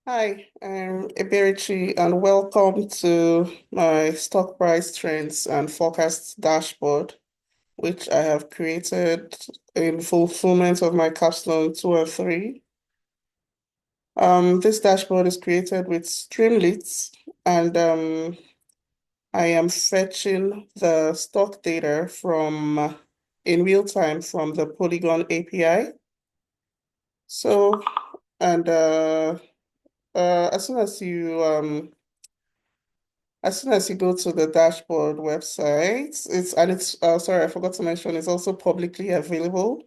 Hi, I'm Eberechi, and welcome to my stock price trends and forecast dashboard, which I have created in fulfillment of my Capstone 2 and 3. This dashboard is created with Streamlit, and I am fetching the stock data from in real time from the Polygon API. So, and as soon as you go to the dashboard website, it's sorry, I forgot to mention it's also publicly available.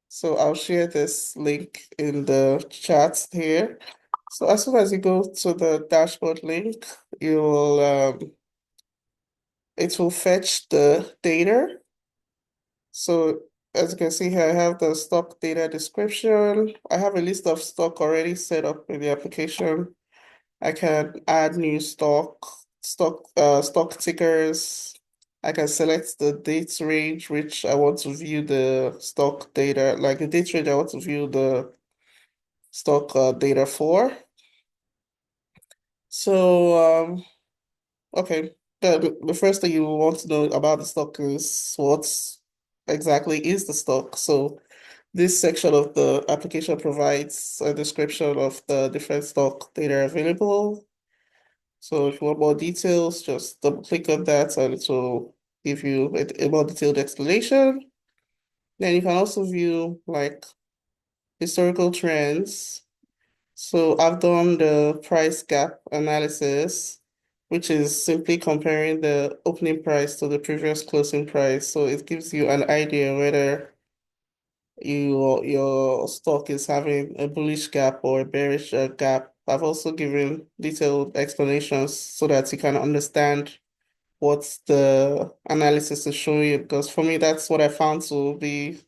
So I'll share this link in the chat here. So as soon as you go to the dashboard link, you'll it will fetch the data. So as you can see here, I have the stock data description. I have a list of stock already set up in the application. I can add new stock tickers. I can select the date range which I want to view the stock data, like the date range I want to view the stock data for. So, okay, the first thing you want to know about the stock is what exactly is the stock. So this section of the application provides a description of the different stock data available. So if you want more details, just double click on that and it will give you a more detailed explanation. Then you can also view like historical trends. So I've done the price gap analysis, which is simply comparing the opening price to the previous closing price. So it gives you an idea whether your stock is having a bullish gap or a bearish gap. I've also given detailed explanations so that you can understand what the analysis is showing you, because for me that's what I found to be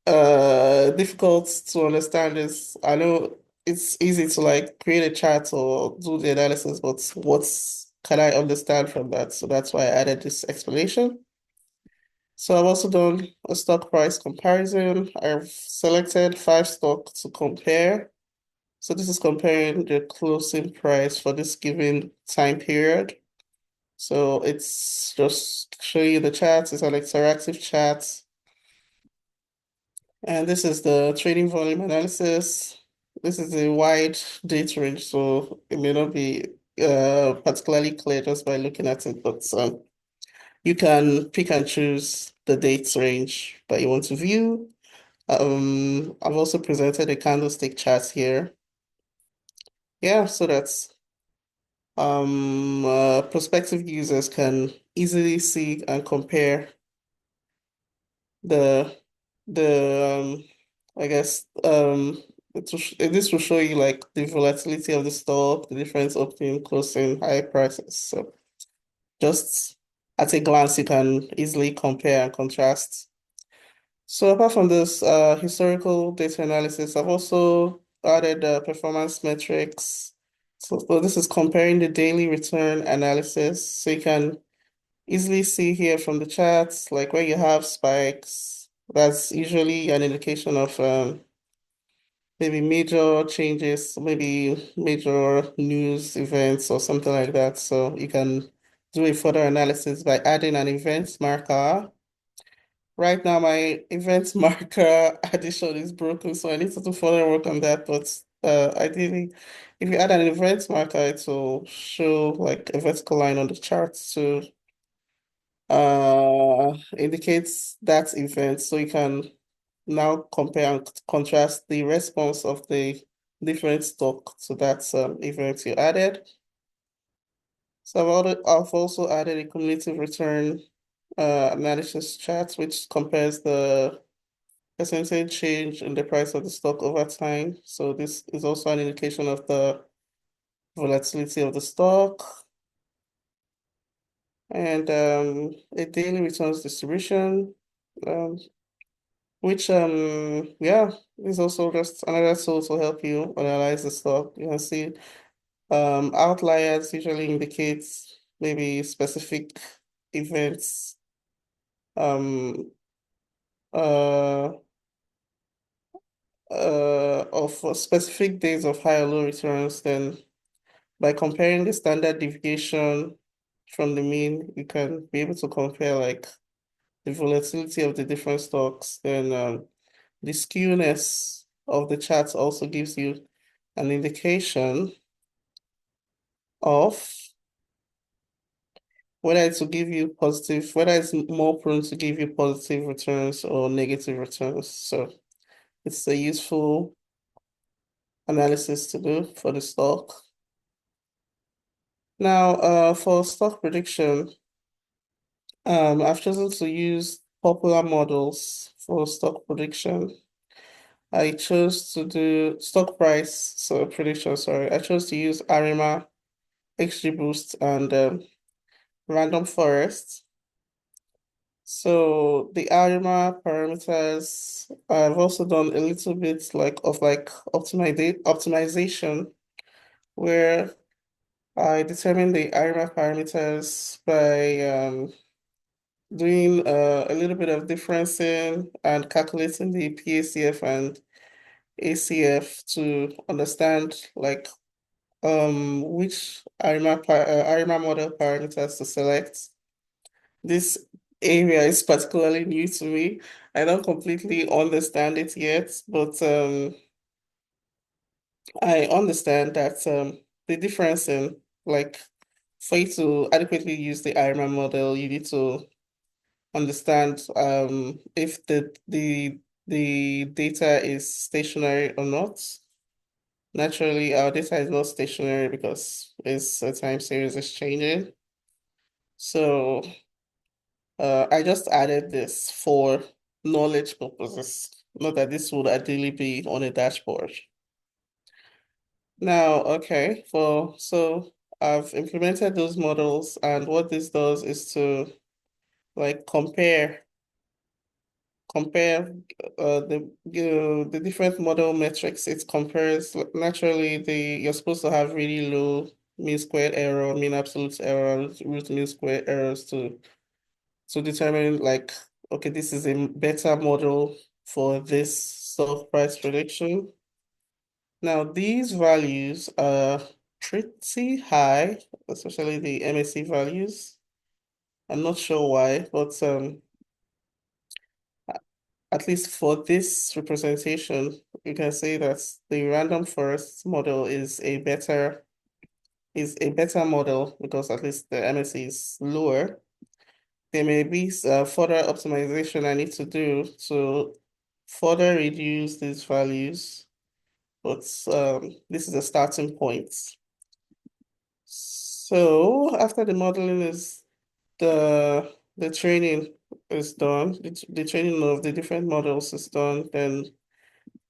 difficult to understand. Is I know it's easy to like create a chart or do the analysis, but what's can I understand from that? So that's why I added this explanation. So I've also done a stock price comparison. I've selected 5 stocks to compare. So this is comparing the closing price for this given time period. So it's just showing you the charts. It's an interactive chart. And this is the trading volume analysis. This is a wide date range, so it may not be particularly clear just by looking at it, but you can pick and choose the date range that you want to view. I've also presented a candlestick chart here. Yeah, so that's prospective users can easily see and compare the the I guess this will show you like the volatility of the stock, the difference opening, closing, high prices. So just at a glance, you can easily compare and contrast. So apart from this historical data analysis, I've also added performance metrics. So this is comparing the daily return analysis. So you can easily see here from the charts, like when you have spikes, that's usually an indication of maybe major changes, maybe major news events or something like that. So you can do a further analysis by adding an event marker. Right now, my event marker addition is broken, so I need to do further work on that. But ideally, if you add an event marker, it will show like a vertical line on the chart to indicates that event. So you can now compare and contrast the response of the different stock to that event you added. So I've also added a cumulative return analysis chart, which compares the percentage change in the price of the stock over time. So this is also an indication of the volatility of the stock. And a daily returns distribution, um, which yeah, is also just another tool to help you analyze the stock. You can see outliers usually indicates maybe specific events um uh of specific days of high or low returns, then by comparing the standard deviation from the mean, you can be able to compare like the volatility of the different stocks. Then the skewness of the charts also gives you an indication of whether it's to give you positive, whether it's more prone to give you positive returns or negative returns. So it's a useful analysis to do for the stock. Now, for stock prediction, I've chosen to use popular models for stock prediction. I chose to do stock price, so prediction, sorry. I chose to use ARIMA, XGBoost, and Random Forest. So the ARIMA parameters, I've also done a little bit like optimization, where I determine the ARIMA parameters by doing a little bit of differencing and calculating the PACF and ACF to understand like which ARIMA model parameters to select. This area is particularly new to me. I don't completely understand it yet, but I understand that the difference in like for you to adequately use the ARIMA model, you need to understand if the data is stationary or not. Naturally, our data is not stationary because it's a time series is changing. So I just added this for knowledge purposes. Not that this would ideally be on a dashboard. Now, okay, so I've implemented those models, and what this does is to like compare the different model metrics. It compares naturally you're supposed to have really low mean squared error, mean absolute error, root mean squared errors to determine like, okay, this is a better model for this stock price prediction. Now these values are pretty high, especially the MAC values. I'm not sure why, but at least for this representation, you can say that the random forest model is a better model because at least the MSC is lower. There may be further optimization I need to do to further reduce these values, but this is a starting point. So after the modeling is the training is done, the training of the different models is done, then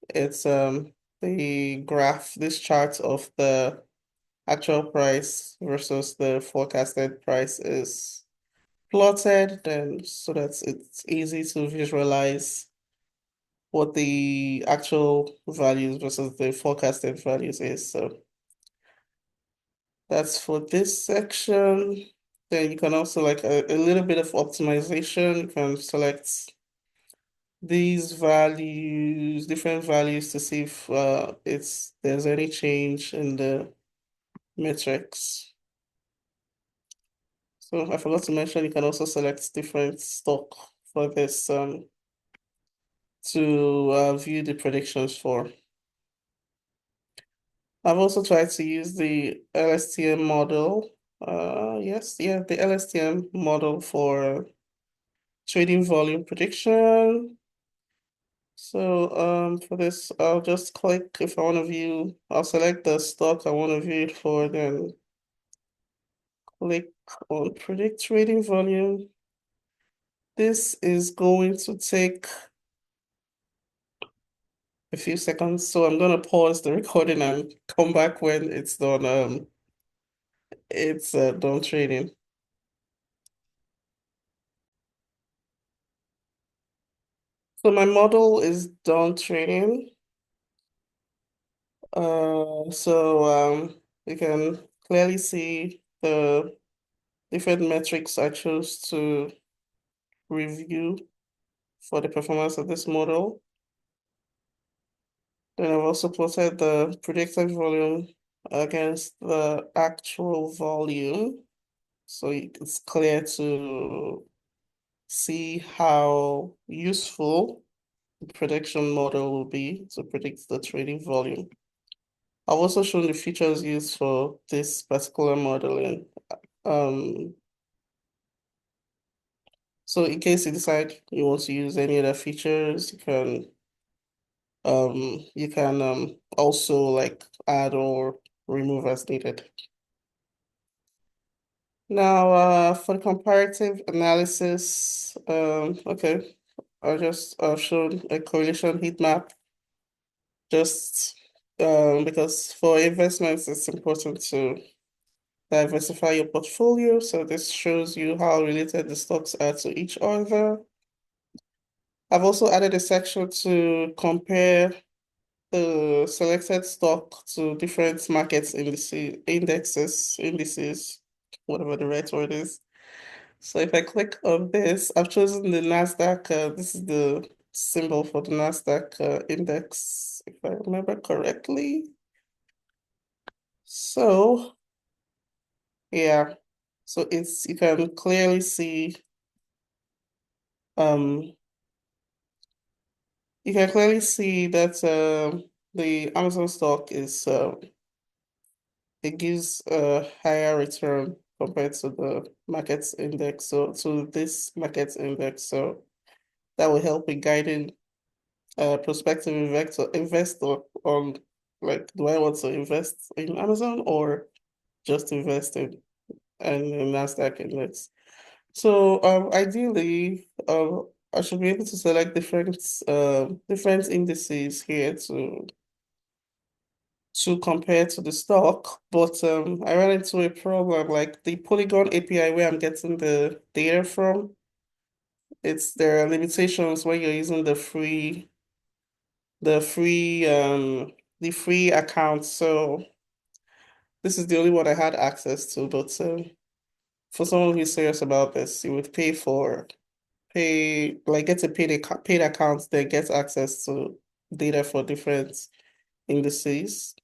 it's the graph, this chart of the actual price versus the forecasted price is plotted, then so that it's easy to visualize what the actual values versus the forecasted values is. So that's for this section. Then you can also like a little bit of optimization. You can select these values, different values to see if there's any change in the metrics. So I forgot to mention you can also select different stock for this to view the predictions for. I've also tried to use the LSTM model. The LSTM model for trading volume prediction. So for this, I'll just click if I want to view, I'll select the stock I want to view it for, then click on predict trading volume. This is going to take a few seconds, so I'm gonna pause the recording and come back when it's done. It's done trading. So my model is done trading. You can clearly see the different metrics I chose to review for the performance of this model. Then I've also plotted the predicted volume against the actual volume. So it's clear to see how useful the prediction model will be to predict the trading volume. I've also shown the features used for this particular modeling. Um, so in case you decide you want to use any other features, you can also like add or remove as needed. Now, for the comparative analysis, okay, I've shown a correlation heat map just because for investments, it's important to diversify your portfolio. So this shows you how related the stocks are to each other. I've also added a section to compare the selected stock to different markets indices, whatever the right word is. So if I click on this, I've chosen the NASDAQ. This is the symbol for the NASDAQ index, if I remember correctly. So yeah, so you can clearly see um that the Amazon stock is it gives a higher return compared to the markets index. So to this markets index, so that will help in guiding prospective investor on like, do I want to invest in Amazon or just invest in the Nasdaq index? So ideally, I should be able to select different indices here to compare to the stock, but I ran into a problem like the Polygon API where I'm getting the data from. There are limitations when you're using the free um the free account. So this is the only one I had access to, but for someone who's serious about this, you would pay like get a paid account that gets access to data for different indices.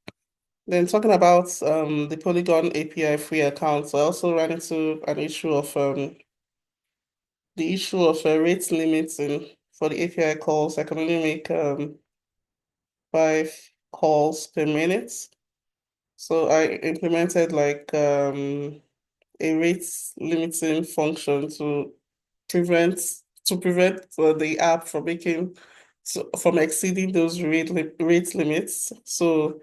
Then talking about the Polygon API free accounts, I also ran into an issue of the issue of rate limiting for the API calls. I can only make 5 calls per minute. So I implemented like a rate limiting function prevent to prevent the app from from exceeding those rate limits. So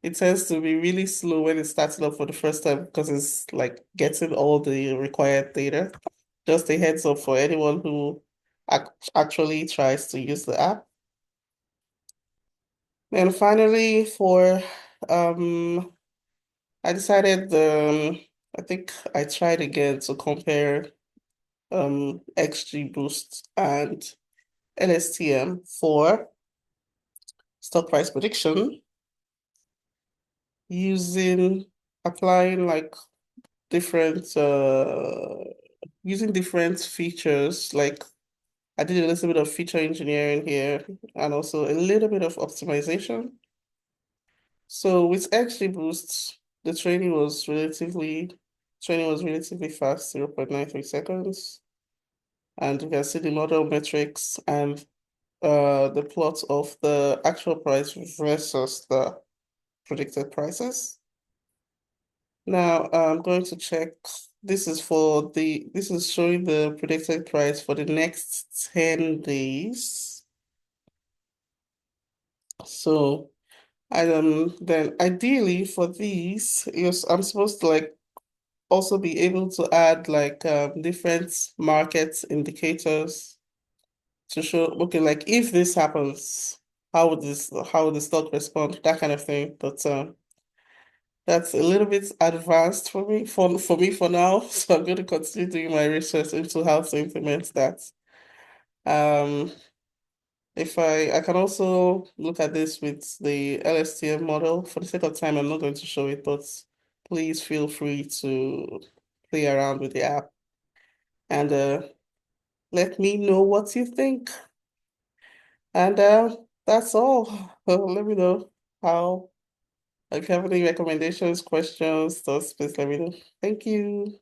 it tends to be really slow when it's starting up for the first time because it's like getting all the required data. Just a heads up for anyone who actually tries to use the app. And finally, for um, I decided I think I tried again to compare XGBoost and LSTM for stock price prediction using applying like different using different features. Like I did a little bit of feature engineering here and also a little bit of optimization. So with XGBoost, the training was relatively fast, 0.93 seconds. And you can see the model metrics and the plot of the actual price versus the predicted prices. Now I'm going to check. This is showing the predicted price for the next 10 days. So then ideally for these, I'm supposed to like also be able to add like different market indicators to show, okay, like if this happens, how would the stock respond, that kind of thing. But that's a little bit advanced for now. So I'm going to continue doing my research into how to implement that. Um, if I can also look at this with the LSTM model. For the sake of time, I'm not going to show it, but please feel free to play around with the app and let me know what you think. And that's all. Let me know how, if you have any recommendations, questions, thoughts, please let me know. Thank you.